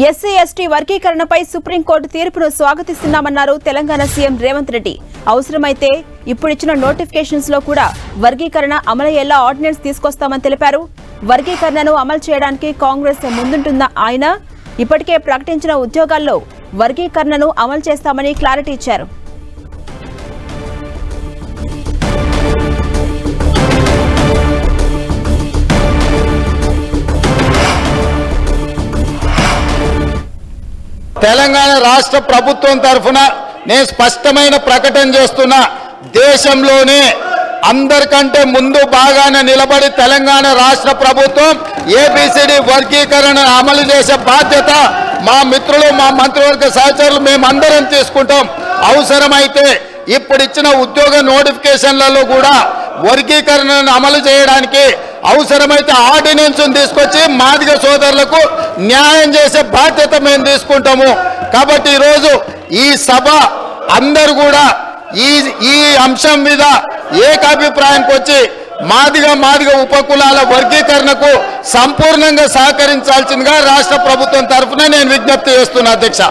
SC ST వర్గీకరణపై supreme court తీర్పును స్వాగతిస్తున్నామన్నారు Telangana CM Revanth Reddy. అవసరమైతే ఇప్పుడిచ్చిన notifications లో కూడా వర్గీకరణ అమలయ్యేలా ఆర్డినెన్స్ తీసుకొస్తామని తెలిపారు. వర్గీకరణను అమలు చేయడానికి కాంగ్రెస్ ముందుంటున్న ఆయన ఇప్పటికే ప్రకటించిన ఉద్యోగాల్లో వర్గీకరణను అమలు చేస్తామని క్లారిటీ ఇచ్చారు. తెలంగాణ రాష్ట్ర ప్రభుత్వం తరఫున నేను స్పష్టమైన ప్రకటన చేస్తున్నా. దేశంలోనే అందరికంటే ముందు బాగానే నిలబడి తెలంగాణ రాష్ట్ర ప్రభుత్వం ఏబిసిడి వర్గీకరణ అమలు చేసే బాధ్యత మా మిత్రులు, మా మంత్రివర్గ సహచరులు మేమందరం తీసుకుంటాం. అవసరమైతే ఇప్పుడు ఇచ్చిన ఉద్యోగ నోటిఫికేషన్లలో కూడా వర్గీకరణను అమలు చేయడానికి అవసరమైతే ఆర్డినెన్స్ తీసుకొచ్చి మాదిగ సోదరులకు న్యాయం చేసే బాధ్యత మేము తీసుకుంటాము. కాబట్టి ఈరోజు ఈ సభ అందరూ కూడా ఈ అంశం మీద ఏకాభిప్రాయానికి వచ్చి మాదిగ ఉపకులాల వర్గీకరణకు సంపూర్ణంగా సహకరించాల్సిందిగా రాష్ట్ర ప్రభుత్వం తరఫున నేను విజ్ఞప్తి చేస్తున్నా అధ్యక్ష.